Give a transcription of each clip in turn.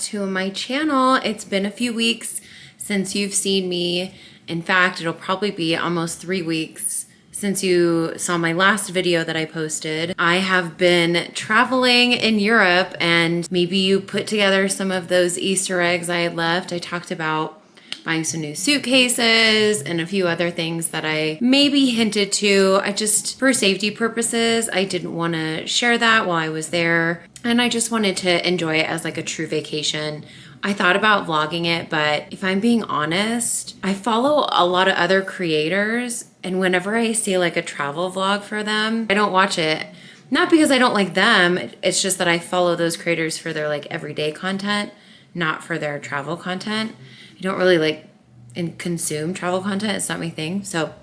to my channel. It's been a few weeks since you've seen me. In fact, it'll probably be almost 3 weeks since you saw my last video that I posted. I have been traveling in Europe, and maybe you put together some of those Easter eggs I had left. I talked about buying some new suitcases and a few other things that I maybe hinted to. I just, for safety purposes, I didn't want to share that while I was there. And I just wanted to enjoy it as like a true vacation. I thought about vlogging it, but if I'm being honest, I follow a lot of other creators, and whenever I see like a travel vlog for them, I don't watch it. Not because I don't like them, it's just that I follow those creators for their like everyday content, not for their travel content. I don't really like and consume travel content. It's not my thing. So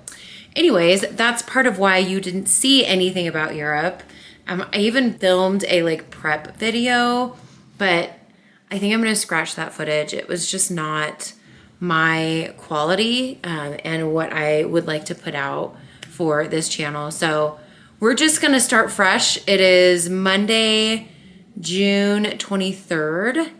anyways, that's part of why you didn't see anything about Europe. I even filmed a like prep video, but I think I'm gonna scratch that footage. It was just not my quality and what I would like to put out for this channel. So we're just gonna start fresh. It is Monday, June 23rd.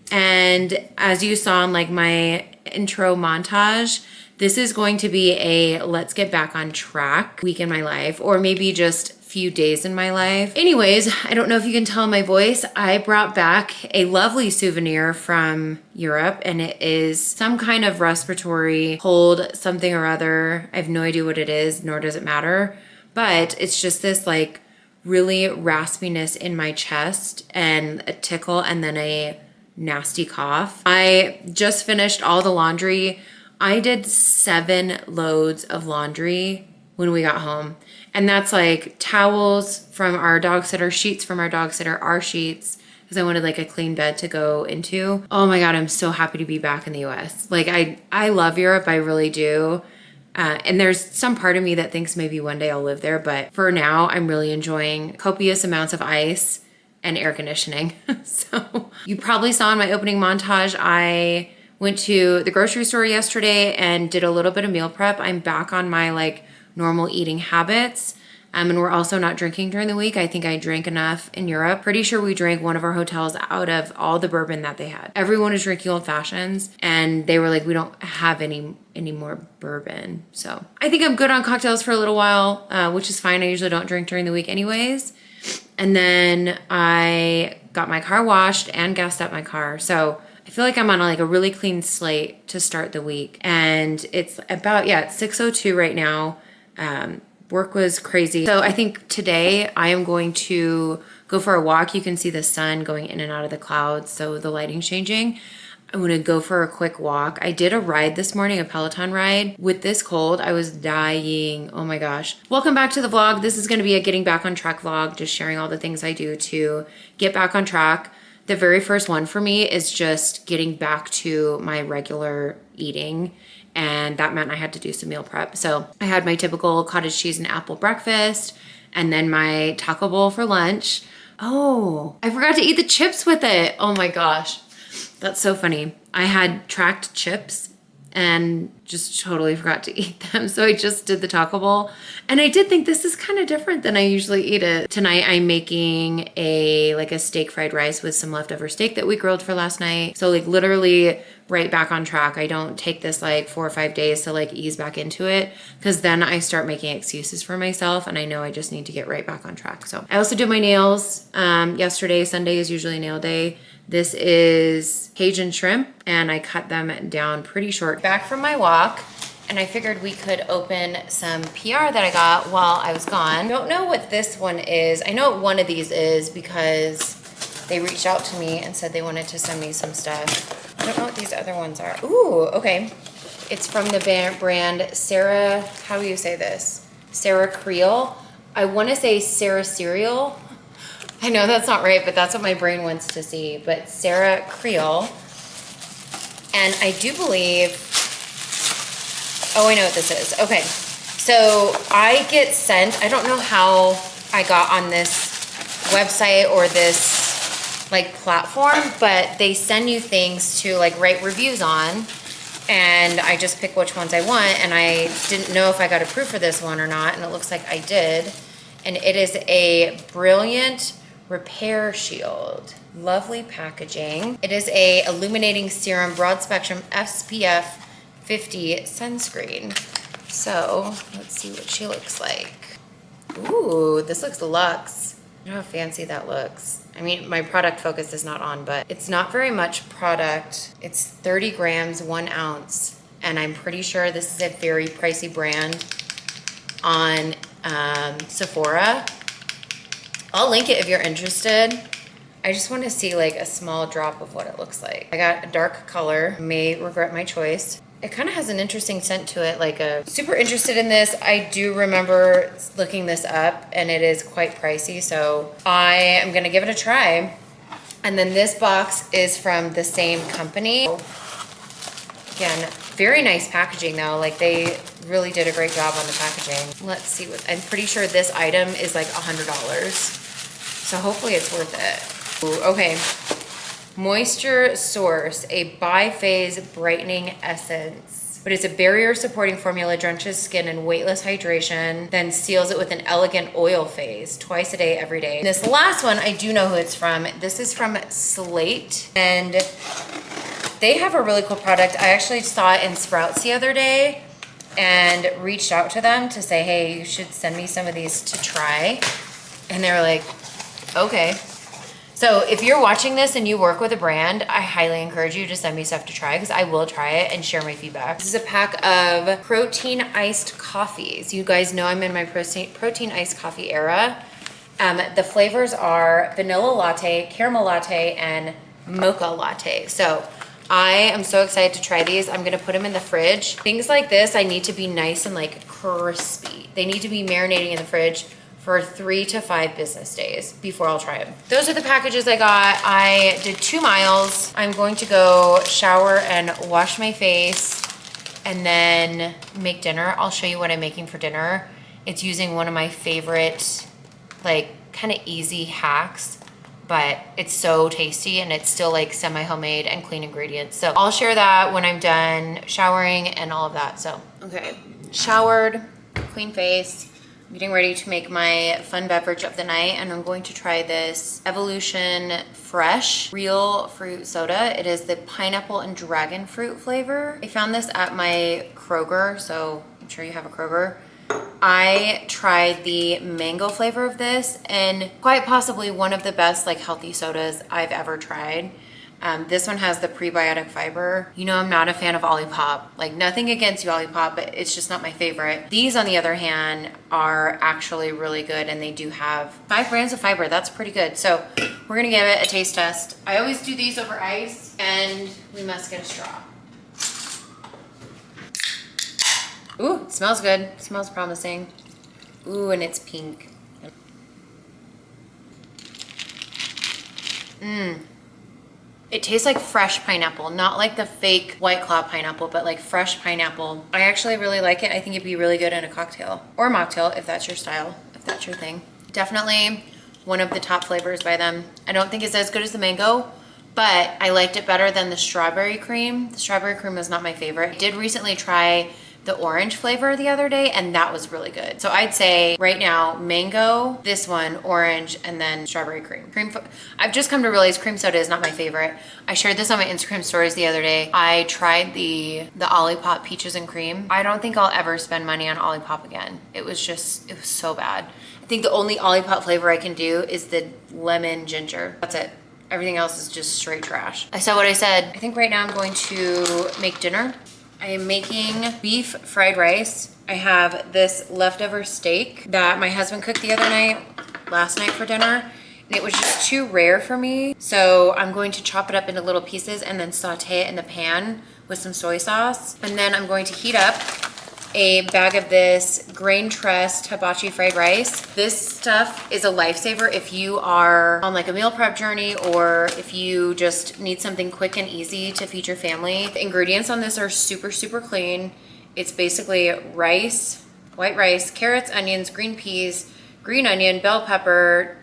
And as you saw in like my intro montage, this is going to be a let's get back on track week in my life, or maybe just few days in my life. Anyways, I don't know if you can tell in my voice, I brought back a lovely souvenir from Europe, and it is some kind of respiratory cold something or other. I have no idea what it is, nor does it matter, but it's just this like really raspiness in my chest and a tickle and then a nasty cough. I just finished all the laundry. I did 7 loads of laundry when we got home. And that's like towels from our dog sitter, sheets from our dog sitter, our sheets, because I wanted like a clean bed to go into. Oh my God, I'm so happy to be back in the US. Like I love Europe, I really do. And there's some part of me that thinks maybe one day I'll live there, but for now, I'm really enjoying copious amounts of ice and air conditioning. So you probably saw in my opening montage, I went to the grocery store yesterday and did a little bit of meal prep. I'm back on my like normal eating habits. And we're also not drinking during the week. I think I drank enough in Europe. Pretty sure we drank one of our hotels out of all the bourbon that they had. Everyone was drinking old fashions, and they were like, we don't have any more bourbon. So I think I'm good on cocktails for a little while, which is fine. I usually don't drink during the week anyways. And then I got my car washed and gassed up my car. So I feel like I'm on like a really clean slate to start the week. And it's about, it's 6:02 right now. Work was crazy. So I think today I am going to go for a walk. You can see the sun going in and out of the clouds, so the lighting's changing. I'm gonna go for a quick walk. I did a ride this morning, a Peloton ride. With this cold, I was dying. Oh my gosh. Welcome back to the vlog. This is gonna be a getting back on track vlog, just sharing all the things I do to get back on track. The very first one for me is just getting back to my regular eating, and that meant I had to do some meal prep. So I had my typical cottage cheese and apple breakfast, and then my taco bowl for lunch. Oh, I forgot to eat the chips with it. Oh my gosh. That's so funny. I had tracked chips and just totally forgot to eat them. So I just did the taco bowl. And I did think this is kind of different than I usually eat it. Tonight I'm making a steak fried rice with some leftover steak that we grilled for last night. So like literally right back on track. I don't take this like 4 or 5 days to like ease back into it, because then I start making excuses for myself, and I know I just need to get right back on track. So I also did my nails yesterday. Sunday is usually nail day. This is Cajun shrimp, and I cut them down pretty short. Back from my walk, and I figured we could open some PR that I got while I was gone. I don't know what this one is. I know what one of these is because they reached out to me and said they wanted to send me some stuff. I don't know what these other ones are. Ooh, okay. It's from the brand Sarah, how do you say this? Sarah Creole. I want to say Sarah Cereal. I know that's not right, but that's what my brain wants to see. But Sarah Creole. And I do believe, oh, I know what this is. Okay, so I get sent, I don't know how I got on this website or this like platform, but they send you things to like write reviews on, and I just pick which ones I want, and I didn't know if I got approved for this one or not, and it looks like I did. And it is a brilliant Repair Shield. Lovely packaging. It is a illuminating serum broad spectrum SPF 50 sunscreen. So let's see what she looks like. Ooh, this looks luxe. I don't know how fancy that looks. I mean, my product focus is not on, but it's not very much product. It's 30 grams, 1 ounce. And I'm pretty sure this is a very pricey brand on Sephora. I'll link it if you're interested. I just want to see like a small drop of what it looks like. I got a dark color, may regret my choice. It kind of has an interesting scent to it, like a super interested in this. I do remember looking this up and it is quite pricey, so I am gonna give it a try. And then this box is from the same company. Again, very nice packaging though. Like they really did a great job on the packaging. Let's see what, I'm pretty sure this item is like $100. So hopefully it's worth it. Ooh, okay. Moisture Source, a biphase brightening essence. But it's a barrier supporting formula, drenches skin in weightless hydration, then seals it with an elegant oil phase twice a day, every day. And this last one, I do know who it's from. This is from Slate, and they have a really cool product. I actually saw it in Sprouts the other day and reached out to them to say, hey, you should send me some of these to try. And they were like, okay. So if you're watching this and you work with a brand, I highly encourage you to send me stuff to try because I will try it and share my feedback. This is a pack of protein iced coffees. You guys know I'm in my protein iced coffee era. The flavors are vanilla latte, caramel latte, and mocha latte. So I am so excited to try these. I'm gonna put them in the fridge. Things like this, I need to be nice and like crispy. They need to be marinating in the fridge for 3 to 5 business days before I'll try them. Those are the packages I got. I did 2 miles. I'm going to go shower and wash my face and then make dinner. I'll show you what I'm making for dinner. It's using one of my favorite, like kind of easy hacks, but it's so tasty and it's still like semi-homemade and clean ingredients. So I'll share that when I'm done showering and all of that. So, okay, showered, clean face. I'm getting ready to make my fun beverage of the night, and I'm going to try this Evolution Fresh Real Fruit Soda. It is the pineapple and dragon fruit flavor. I found this at my Kroger, so I'm sure you have a Kroger. I tried the mango flavor of this, and quite possibly one of the best like healthy sodas I've ever tried. This one has the prebiotic fiber. You know, I'm not a fan of Olipop. Like, nothing against you, Olipop, but it's just not my favorite. These, on the other hand, are actually really good, and they do have 5 grams of fiber. That's pretty good. So we're gonna give it a taste test. I always do these over ice, and we must get a straw. Ooh, it smells good. It smells promising. Ooh, and it's pink. Mmm. It tastes like fresh pineapple, not like the fake White Claw pineapple, but like fresh pineapple. I actually really like it. I think it'd be really good in a cocktail or mocktail if that's your style, if that's your thing. Definitely one of the top flavors by them. I don't think it's as good as the mango, but I liked it better than the strawberry cream. The strawberry cream was not my favorite. I did recently try the orange flavor the other day, and that was really good. So I'd say right now, mango, this one, orange, and then strawberry cream. I've just come to realize cream soda is not my favorite. I shared this on my Instagram stories the other day. I tried the Olipop peaches and cream. I don't think I'll ever spend money on Olipop again. It was so bad. I think the only Olipop flavor I can do is the lemon ginger. That's it. Everything else is just straight trash. I said what I said. I think right now I'm going to make dinner. I am making beef fried rice. I have this leftover steak that my husband cooked last night for dinner, and it was just too rare for me. So I'm going to chop it up into little pieces and then saute it in the pan with some soy sauce. And then I'm going to heat up a bag of this grain trust hibachi fried rice. This stuff is a lifesaver if you are on like a meal prep journey or if you just need something quick and easy to feed your family. The ingredients on this are super, super clean. It's basically rice, white rice, carrots, onions, green peas, green onion, bell pepper,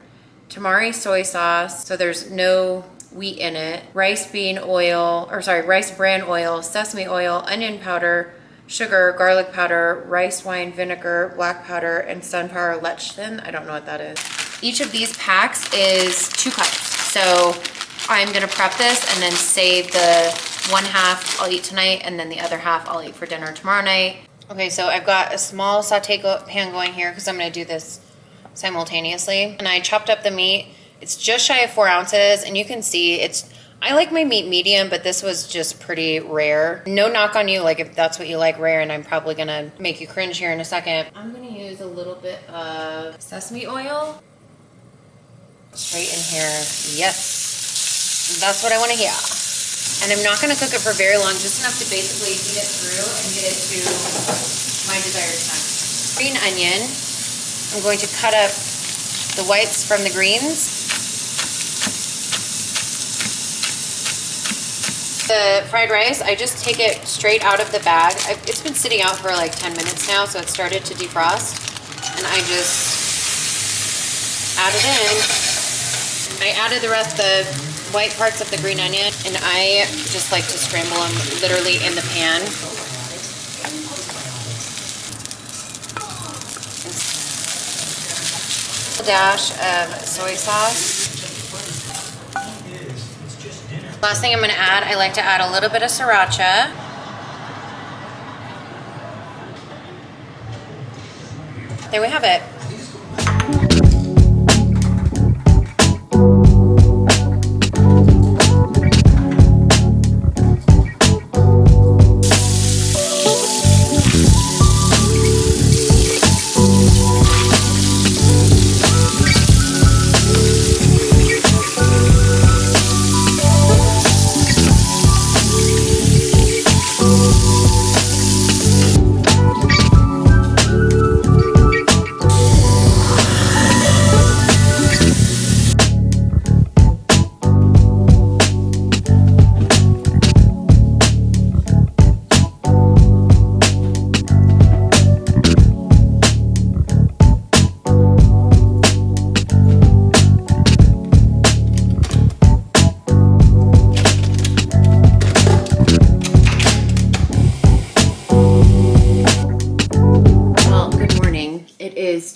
tamari soy sauce, so there's no wheat in it, rice bran oil, sesame oil, onion powder, sugar, garlic powder, rice wine vinegar, black powder, and sunflower lecithin. I don't know what that is. Each of these packs is 2 cups. So I'm gonna prep this and then save the one half I'll eat tonight, and then the other half I'll eat for dinner tomorrow night. Okay, so I've got a small saute pan going here because I'm gonna do this simultaneously. And I chopped up the meat. It's just shy of 4 ounces, and you can see I like my meat medium, but this was just pretty rare. No knock on you, like if that's what you like, rare, and I'm probably gonna make you cringe here in a second. I'm gonna use a little bit of sesame oil. Straight in here, yes. That's what I wanna hear. And I'm not gonna cook it for very long, just enough to basically heat it through and get it to my desired temp. Green onion, I'm going to cut up the whites from the greens. The fried rice, I just take it straight out of the bag. It's been sitting out for like 10 minutes now, so it started to defrost. And I just add it in. I added the rest, the white parts of the green onion, and I just like to scramble them literally in the pan. A dash of soy sauce. Last thing I'm gonna add, I like to add a little bit of sriracha. There we have it.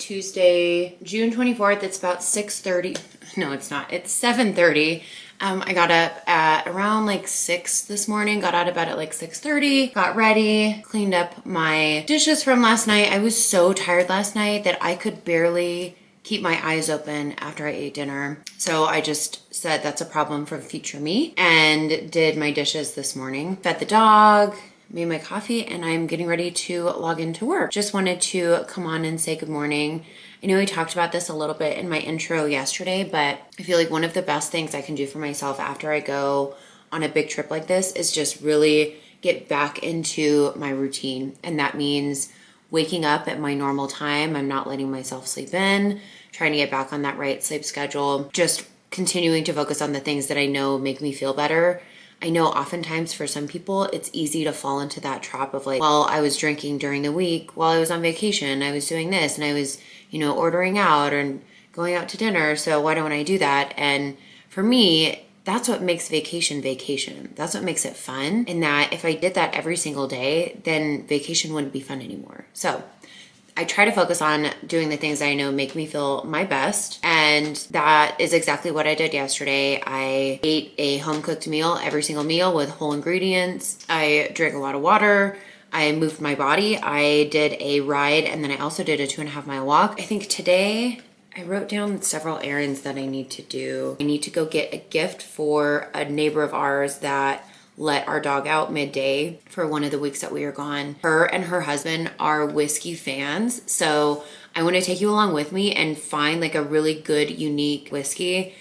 Tuesday, June 24th. It's about 6:30. No, it's not. It's 7:30. I got up at around like 6 this morning, got out of bed at like 6:30, got ready, cleaned up my dishes from last night. I was so tired last night that I could barely keep my eyes open after I ate dinner. So I just said that's a problem for future me and did my dishes this morning. Fed the dog, made my coffee, and I'm getting ready to log into work. Just wanted to come on and say good morning. I know we talked about this a little bit in my intro yesterday, but I feel like one of the best things I can do for myself after I go on a big trip like this is just really get back into my routine. And that means waking up at my normal time. I'm not letting myself sleep in, trying to get back on that right sleep schedule, just continuing to focus on the things that I know make me feel better. I know oftentimes for some people, it's easy to fall into that trap of like, well, I was drinking during the week while I was on vacation. I was doing this and I was, ordering out and going out to dinner. So why don't I do that? And for me, that's what makes vacation vacation. That's what makes it fun. And that if I did that every single day, then vacation wouldn't be fun anymore. So I try to focus on doing the things I know make me feel my best. And that is exactly what I did yesterday. I ate a home-cooked meal, every single meal with whole ingredients. I drank a lot of water. I moved my body. I did a ride, and then I also did a 2.5-mile walk. I think today I wrote down several errands that I need to do. I need to go get a gift for a neighbor of ours that let our dog out midday for one of the weeks that we were gone. Her and her husband are whiskey fans, so I want to take you along with me and find like a really good, unique whiskey,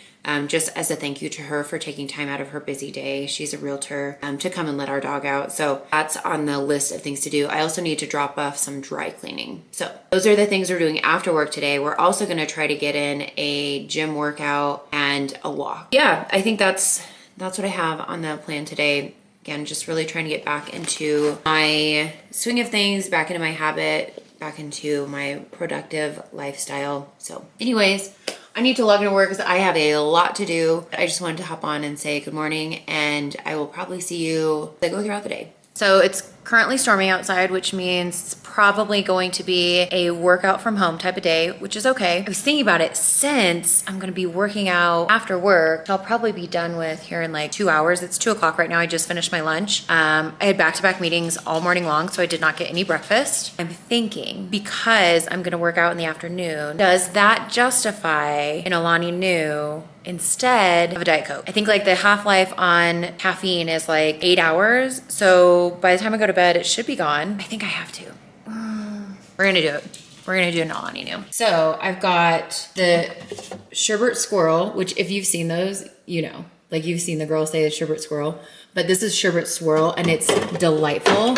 just as a thank you to her for taking time out of her busy day. She's a realtor, to come and let our dog out. So that's on the list of things to do. I also need to drop off some dry cleaning. So those are the things we're doing after work today. We're also going to try to get in a gym workout and a walk. Yeah, I think that's what I have on the plan today. Again, just really trying to get back into my swing of things, back into my habit, back into my productive lifestyle. So anyways, I need to log into work because I have a lot to do. I just wanted to hop on and say good morning, and I will probably see you as I go throughout the day. So it's currently storming outside, which means it's probably going to be a workout from home type of day, which is okay. I was thinking about it since I'm gonna be working out after work. I'll probably be done with here in like 2 hours. It's 2 o'clock right now. I just finished my lunch. I had back-to-back meetings all morning long, so I did not get any breakfast. I'm thinking because I'm gonna work out in the afternoon, does that justify an Alani Nu instead of a Diet Coke? I think like the half-life on caffeine is like 8 hours. So by the time I go to bed, it should be gone. I think I have to. We're gonna do it. We're gonna do an Alani Nu. So I've got the sherbet squirrel, which if you've seen those, you know, like you've seen the girls say the sherbet squirrel, but this is sherbet swirl and it's delightful.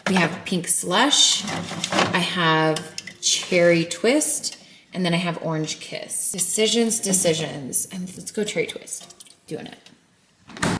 We have pink slush. I have cherry twist. And then I have orange kiss. Decisions. And let's go cherry twist. Doing it.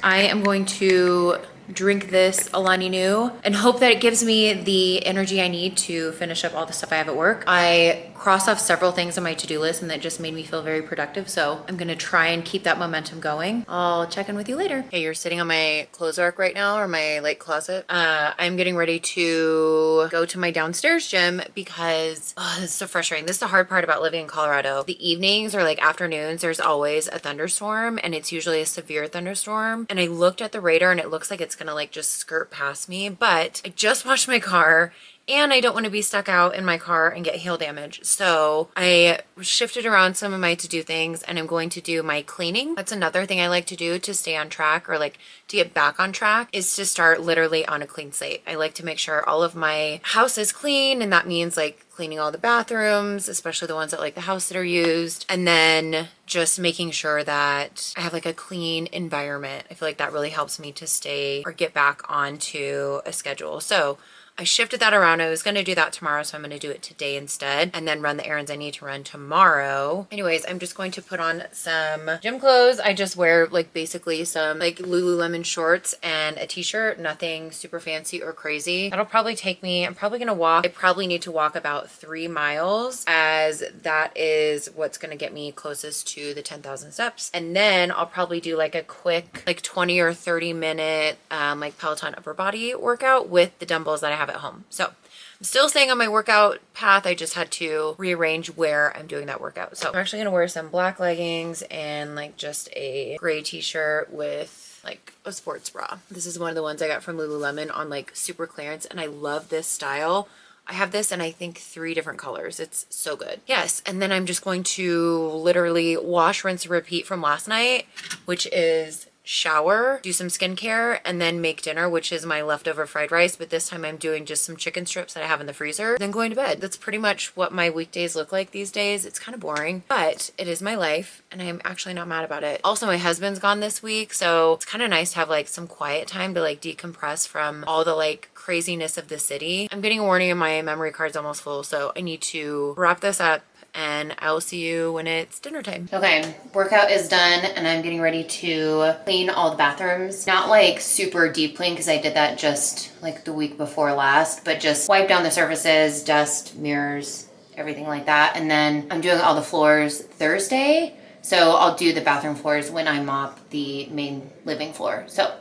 I am going to drink this Alani Nu and hope that it gives me the energy I need to finish up all the stuff I have at work. I crossed off several things on my to-do list and that just made me feel very productive. So I'm gonna try and keep that momentum going. I'll check in with you later. Hey, you're sitting on my clothes rack right now, or my like closet. I'm getting ready to go to my downstairs gym because this is so frustrating. This is the hard part about living in Colorado. The evenings or like afternoons, there's always a thunderstorm and it's usually a severe thunderstorm. And I looked at the radar and it looks like it's gonna like just skirt past me, but I just washed my car and I don't want to be stuck out in my car and get hail damage. So I shifted around some of my to-do things and I'm going to do my cleaning. That's another thing I like to do to stay on track, or like to get back on track, is to start literally on a clean slate. I like to make sure all of my house is clean, and that means like cleaning all the bathrooms, especially the ones that like the house that are used, and then just making sure that I have like a clean environment. I feel like that really helps me to stay or get back onto a schedule. So I shifted that around. I was going to do that tomorrow, so I'm going to do it today instead and then run the errands I need to run tomorrow. Anyways, I'm just going to put on some gym clothes. I just wear like basically some like Lululemon shorts and a t-shirt, nothing super fancy or crazy. That'll probably take me, I'm probably going to walk. I probably need to walk about 3 miles, as that is what's going to get me closest to the 10,000 steps. And then I'll probably do like a quick like 20 or 30 minute like Peloton upper body workout with the dumbbells that I have at home. So I'm still staying on my workout path. I just had to rearrange where I'm doing that workout. So I'm actually gonna wear some black leggings and like just a gray t-shirt with like a sports bra. This is one of the ones I got from Lululemon on like super clearance, and I love this style. I have this in I think 3 different colors. It's so good. Yes, and then I'm just going to literally wash, rinse, and repeat from last night, which is shower, do some skincare, and then make dinner, which is my leftover fried rice, but this time I'm doing just some chicken strips that I have in the freezer, then going to bed. That's pretty much what my weekdays look like these days. It's kind of boring, but it is my life and I'm actually not mad about it. Also, my husband's gone this week, so it's kind of nice to have like some quiet time to like decompress from all the like craziness of the city. I'm getting a warning and my memory card's almost full, so I need to wrap this up and I'll see you when it's dinner time. Okay, workout is done and I'm getting ready to clean all the bathrooms. Not like super deep clean because I did that just like the week before last, but just wipe down the surfaces, dust, mirrors, everything like that. And then I'm doing all the floors Thursday. So I'll do the bathroom floors when I mop the main living floor. So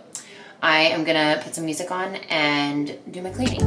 I am gonna put some music on and do my cleaning.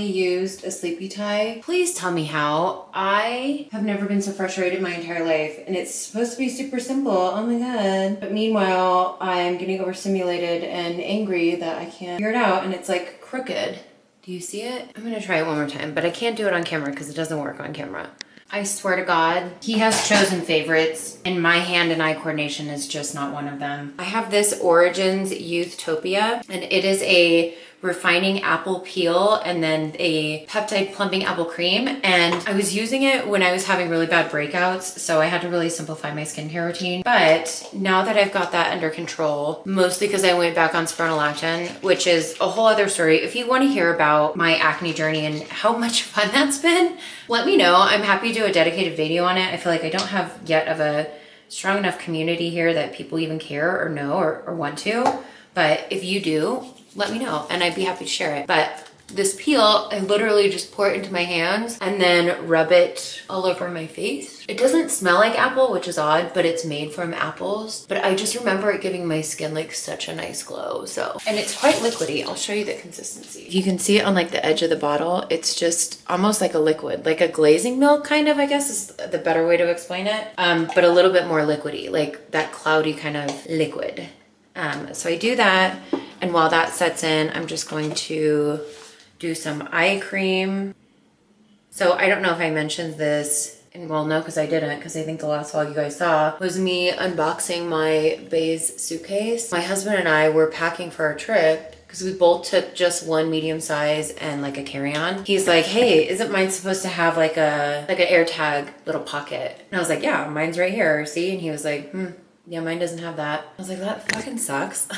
Used a sleepy tie, please tell me how. I have never been so frustrated in my entire life, and it's supposed to be super simple. Oh my god. But meanwhile, I'm getting overstimulated and angry that I can't figure it out, and it's like crooked. Do you see it? I'm gonna try it one more time, but I can't do it on camera because it doesn't work on camera. I swear to God, he has chosen favorites, and my hand and eye coordination is just not one of them. I have this Origins Youthtopia, and it is a refining apple peel and then a peptide plumping apple cream. And I was using it when I was having really bad breakouts, so I had to really simplify my skincare routine. But now that I've got that under control, mostly because I went back on spironolactone, which is a whole other story. If you want to hear about my acne journey and how much fun that's been, let me know. I'm happy to do a dedicated video on it. I feel like I don't have yet of a strong enough community here that people even care or know or want to. But if you do, let me know and I'd be happy to share it. But this peel, I literally just pour it into my hands and then rub it all over my face. It doesn't smell like apple, which is odd, but it's made from apples. But I just remember it giving my skin like such a nice glow. So, and it's quite liquidy. I'll show you the consistency. You can see it on like the edge of the bottle. It's just almost like a liquid, like a glazing milk kind of, I guess is the better way to explain it. But a little bit more liquidy, like that cloudy kind of liquid. So I do that. And while that sets in, I'm just going to do some eye cream. So I don't know if I mentioned this, and well, no, because I didn't, because I think the last vlog you guys saw was me unboxing my Baze suitcase. My husband and I were packing for our trip because we both took just one medium size and like a carry-on. He's like, hey, isn't mine supposed to have like an AirTag little pocket? And I was like, yeah, mine's right here, see? And he was like, yeah, mine doesn't have that. I was like, that fucking sucks.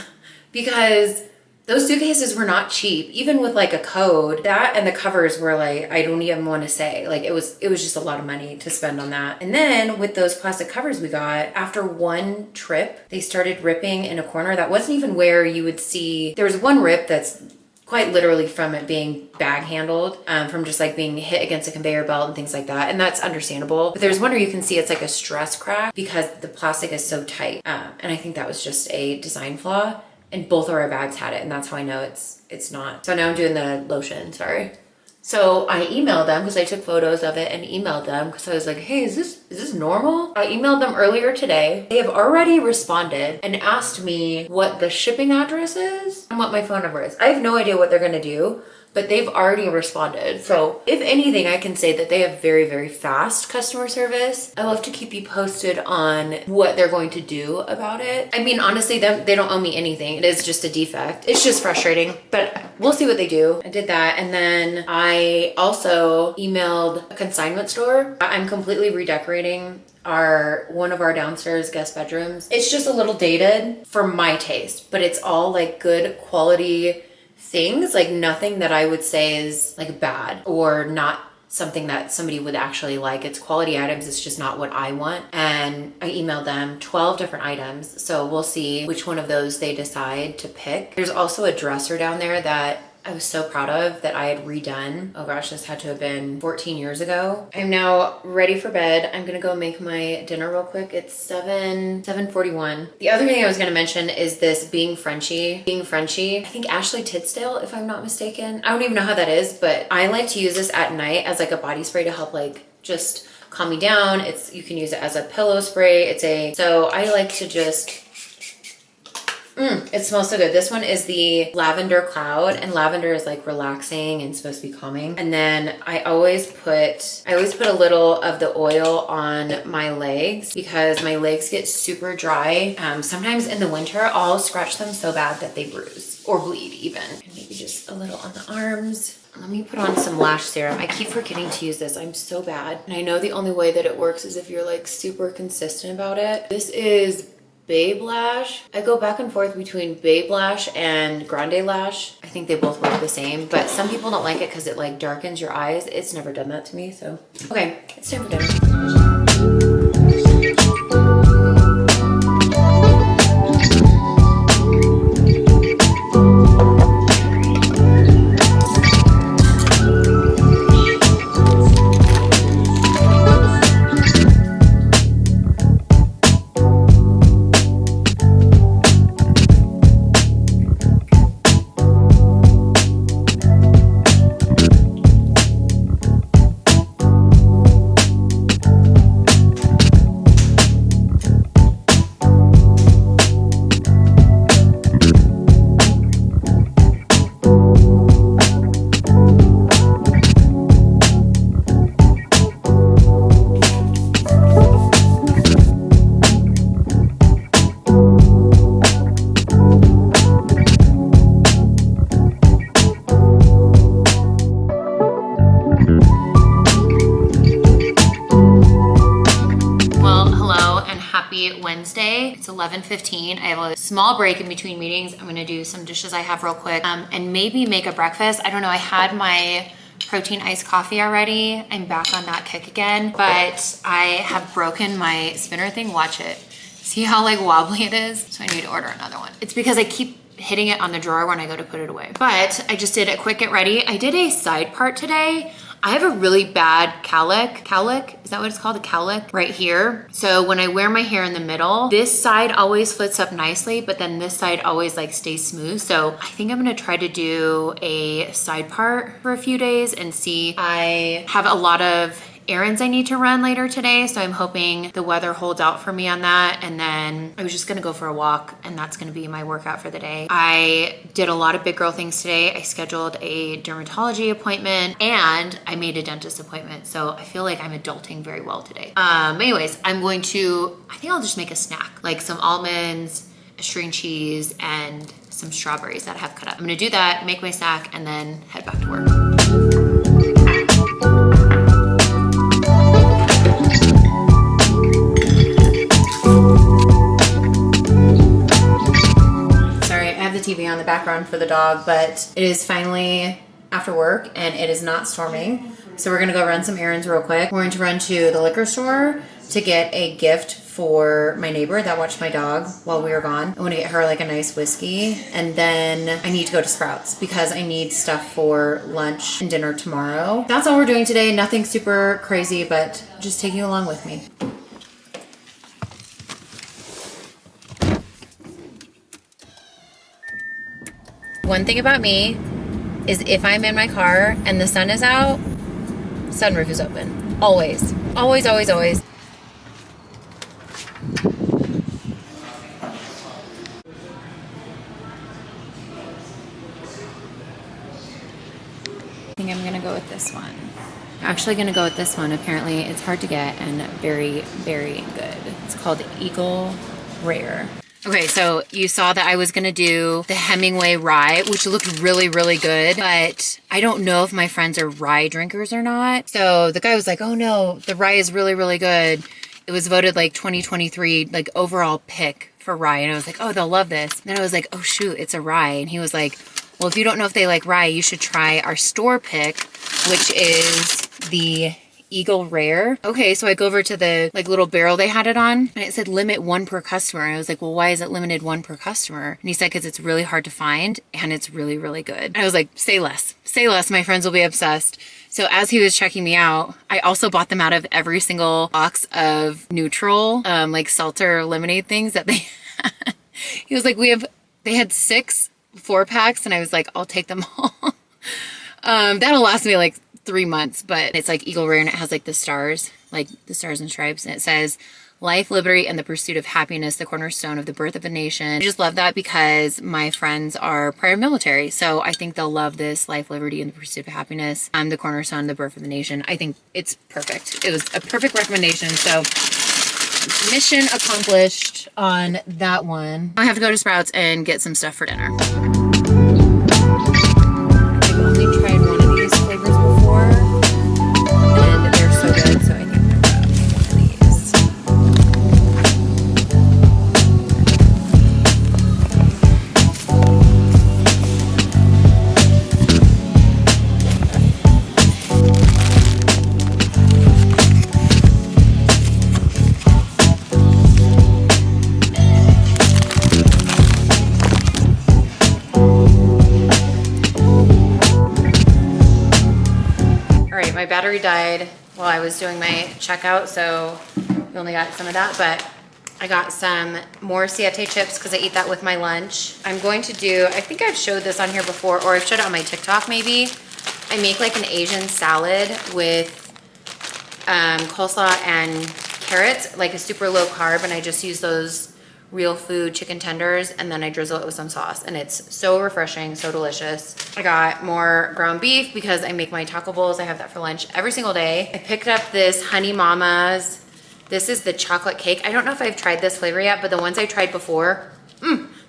Because those suitcases were not cheap, even with like a code. That and the covers were like, I don't even want to say, like it was just a lot of money to spend on that. And then with those plastic covers we got, after one trip, they started ripping in a corner that wasn't even where you would see. There was one rip that's quite literally from it being bag handled, from just like being hit against a conveyor belt and things like that. And that's understandable. But there's one where you can see it's like a stress crack because the plastic is so tight. And I think that was just a design flaw. And both of our bags had it, and that's how I know it's not. So now I'm doing the lotion, sorry. So I emailed them because I took photos of it and emailed them because I was like, hey, is this normal? I emailed them earlier today. They have already responded and asked me what the shipping address is and what my phone number is. I have no idea what they're gonna do, but they've already responded. So if anything, I can say that they have very, very fast customer service. I love to keep you posted on what they're going to do about it. I mean, honestly, they don't owe me anything. It is just a defect. It's just frustrating, but we'll see what they do. I did that. And then I also emailed a consignment store. I'm completely redecorating one of our downstairs guest bedrooms. It's just a little dated for my taste, but it's all like good quality things, like nothing that I would say is like bad or not something that somebody would actually like. It's quality items. It's just not what I want. And I emailed them 12 different items. So we'll see which one of those they decide to pick. There's also a dresser down there that I was so proud of that I had redone. Oh gosh, this had to have been 14 years ago. I'm now ready for bed. I'm gonna go make my dinner real quick. It's 7:41. The other thing I was gonna mention is this Being Frenchy. I think Ashley Tisdale, if I'm not mistaken. I don't even know how that is, but I like to use this at night as like a body spray to help like just calm me down. You can use it as a pillow spray. So I like to just it smells so good. This one is the Lavender Cloud, and lavender is like relaxing and supposed to be calming. And then I always put a little of the oil on my legs because my legs get super dry. Sometimes in the winter, I'll scratch them so bad that they bruise or bleed even. And maybe just a little on the arms. Let me put on some lash serum. I keep forgetting to use this. I'm so bad. And I know the only way that it works is if you're like super consistent about it. This is Babe Lash. I go back and forth between Babe Lash and Grande Lash. I think they both work the same, but some people don't like it because it like darkens your eyes. It's never done that to me, so. Okay, it's time for dinner. happy Wednesday. It's 11:15. I have a small break in between meetings. I'm gonna do some dishes I have real quick and maybe make a breakfast. I don't know, I had my protein iced coffee already. I'm back on that kick again, but I have broken my spinner thing. Watch it. See how like wobbly it is? So I need to order another one. It's because I keep hitting it on the drawer when I go to put it away. But I just did a quick get ready. I did a side part today. I have a really bad cowlick, is that what it's called? A cowlick right here. So when I wear my hair in the middle, this side always flits up nicely, but then this side always like stays smooth. So I think I'm gonna try to do a side part for a few days and see. I have a lot of errands I need to run later today, so I'm hoping the weather holds out for me on that. And then I was just gonna go for a walk, and that's gonna be my workout for the day. I did a lot of big girl things today. I scheduled a dermatology appointment and I made a dentist appointment, so I feel like I'm adulting very well today. Anyways, I think I'll just make a snack, like some almonds, a string cheese, and some strawberries that I have cut up. I'm gonna do that, make my snack, and then head back to work. TV on the background for the dog, but it is finally after work and it is not storming. So we're gonna go run some errands real quick. We're going to run to the liquor store to get a gift for my neighbor that watched my dog while we were gone. I want to get her like a nice whiskey, and then I need to go to Sprouts because I need stuff for lunch and dinner tomorrow. That's all we're doing today. Nothing super crazy, but just taking you along with me. One thing about me is if I'm in my car and the sun is out, sunroof is open. Always. Always, always, always. I think I'm gonna go with this one. I'm actually gonna go with this one. Apparently it's hard to get and very, very good. It's called Eagle Rare. Okay, so you saw that I was gonna do the Hemingway rye, which looked really, really good, but I don't know if my friends are rye drinkers or not. So the guy was like, oh no, the rye is really, really good. It was voted like 2023, like overall pick for rye. And I was like, oh, they'll love this. And then I was like, oh shoot, it's a rye. And he was like, well, if you don't know if they like rye, you should try our store pick, which is the Eagle Rare. Okay, so I go over to the like little barrel they had it on and it said limit 1 per customer. And I was like, well, why is it limited 1 per customer? And he said, because it's really hard to find and it's really, really good. And I was like, say less, my friends will be obsessed. So as he was checking me out, I also bought them out of every single box of neutral, like seltzer lemonade things that they had. He was like, they had 6 4-packs and I was like, I'll take them all. That'll last me like 3 months, but it's like Eagle Rare and it has like the stars and stripes, and it says life, liberty, and the pursuit of happiness, the cornerstone of the birth of a nation. I just love that because my friends are prior military, so I think they'll love this life, liberty, and the pursuit of happiness. The cornerstone, the birth of the nation. I think it's perfect. It was a perfect recommendation, so mission accomplished on that one. I have to go to Sprouts and get some stuff for dinner. I've only tried one of these flavors before, and they're so good, so I think I'm gonna make one of these. My battery died while I was doing my checkout, so we only got some of that, but I got some more siete chips because I eat that with my lunch. I'm going to do, I think I've showed this on here before, or I've showed it on my TikTok maybe. I make like an Asian salad with coleslaw and carrots, like a super low carb, and I just use those real food chicken tenders, and then I drizzle it with some sauce, and it's so refreshing, so delicious. I got more ground beef because I make my taco bowls. I have that for lunch every single day. I picked up this Honey Mama's. This is the chocolate cake. I don't know if I've tried this flavor yet, but the ones I tried before,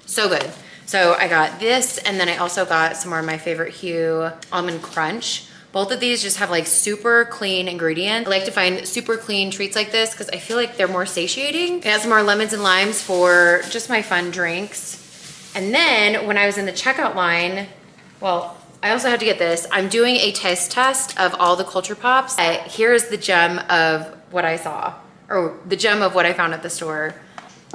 so good. So I got this, and then I also got some more of my favorite Hue Almond Crunch, Both of these just have like super clean ingredients. I like to find super clean treats like this because I feel like they're more satiating. It has more lemons and limes for just my fun drinks. And then when I was in the checkout line, well, I also had to get this. I'm doing a taste test of all the Culture Pops. Here is the gem of what I saw, or the gem of what I found at the store.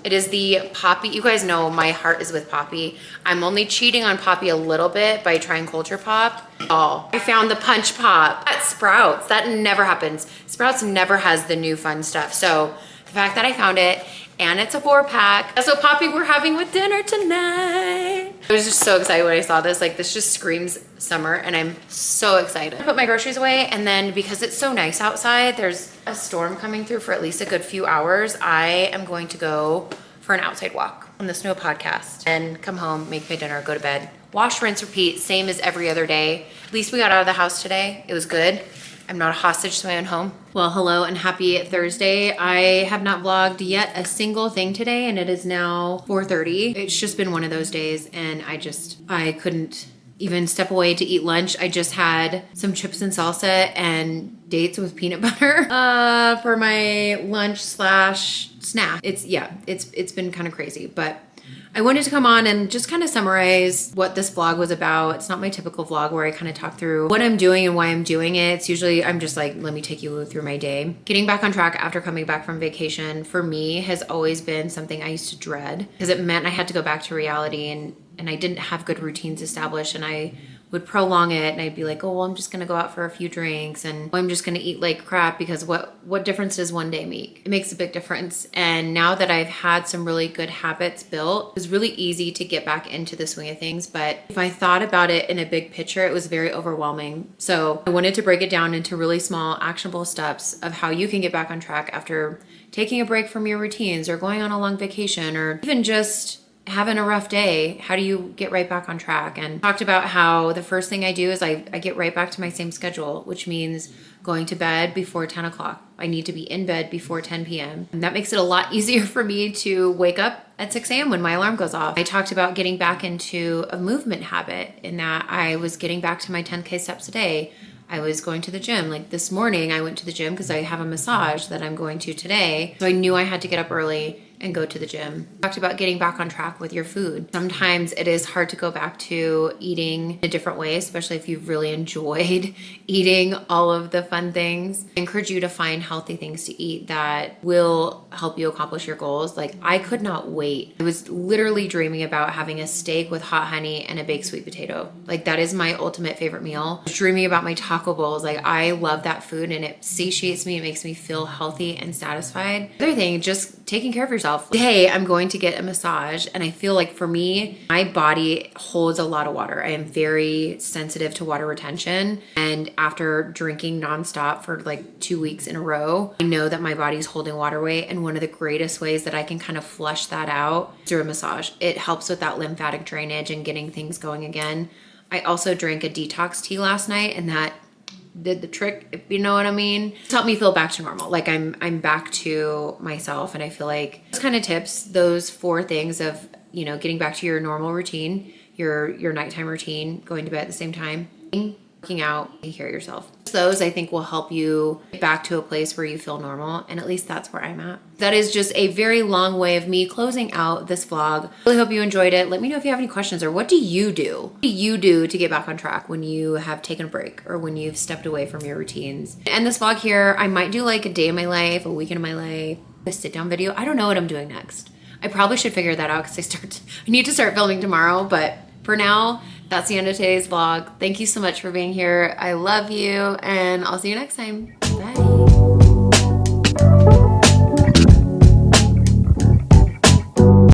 It is the Poppy. You guys know my heart is with Poppy. I'm only cheating on Poppy a little bit by trying Culture Pop. Oh, I found the Punch Pop at Sprouts. That never happens. Sprouts never has the new fun stuff. So the fact that I found it, and it's a 4-pack. That's what Poppy we're having with dinner tonight. I was just so excited when I saw this. Like, this just screams summer, and I'm so excited. I put my groceries away, and then because it's so nice outside, there's a storm coming through for at least a good few hours. I am going to go for an outside walk on the Snow podcast and come home, make my dinner, go to bed. Wash, rinse, repeat, same as every other day. At least we got out of the house today. It was good. I'm not a hostage to my own home. Well, hello and happy Thursday. I have not vlogged yet a single thing today, and it is now 4:30. It's just been one of those days, and I couldn't even step away to eat lunch. I just had some chips and salsa and dates with peanut butter for my lunch slash snack. It's been kind of crazy, but I wanted to come on and just kind of summarize what this vlog was about. It's not my typical vlog where I kind of talk through what I'm doing and why I'm doing it. It's usually I'm just like, let me take you through my day. Getting back on track after coming back from vacation for me has always been something I used to dread because it meant I had to go back to reality and I didn't have good routines established, and I would prolong it, and I'd be like, oh, well, I'm just gonna go out for a few drinks, and I'm just gonna eat like crap, because what difference does one day make? It makes a big difference. And now that I've had some really good habits built, it was really easy to get back into the swing of things. But if I thought about it in a big picture, it was very overwhelming. So I wanted to break it down into really small, actionable steps of how you can get back on track after taking a break from your routines, or going on a long vacation, or even just having a rough day. How do you get right back on track? And talked about how the first thing I do is I get right back to my same schedule, which means going to bed before 10 o'clock. I need to be in bed before 10 p.m. And that makes it a lot easier for me to wake up at 6 a.m. when my alarm goes off. I talked about getting back into a movement habit, in that I was getting back to my 10K steps a day. I was going to the gym. Like this morning, I went to the gym because I have a massage that I'm going to today. So I knew I had to get up early and go to the gym. Talked about getting back on track with your food. Sometimes it is hard to go back to eating in a different way, especially if you've really enjoyed eating all of the fun things. I encourage you to find healthy things to eat that will help you accomplish your goals. Like, I could not wait. I was literally dreaming about having a steak with hot honey and a baked sweet potato. Like, that is my ultimate favorite meal. I was dreaming about my taco bowls. Like, I love that food, and it satiates me. It makes me feel healthy and satisfied. Other thing, just taking care of yourself. Today, I'm going to get a massage, and I feel like for me, my body holds a lot of water. I am very sensitive to water retention, and after drinking nonstop for like 2 weeks in a row, I know that my body's holding water weight, and one of the greatest ways that I can kind of flush that out is through a massage. It helps with that lymphatic drainage and getting things going again. I also drank a detox tea last night, and that did the trick, if you know what I mean. It's helped me feel back to normal. Like I'm back to myself, and I feel like those kind of tips, those 4 things of, you know, getting back to your normal routine, your nighttime routine, going to bed at the same time, working out, taking care of yourself. Those I think will help you get back to a place where you feel normal, and at least that's where I'm at. That is just a very long way of me closing out this vlog. Really hope you enjoyed it. Let me know if you have any questions, or what do you do? What do you do to get back on track when you have taken a break, or when you've stepped away from your routines? To end this vlog here, I might do like a day in my life, a weekend in my life, a sit down video. I don't know what I'm doing next. I probably should figure that out because I need to start filming tomorrow, but for now, that's the end of today's vlog. Thank you so much for being here. I love you, and I'll see you next time. Bye.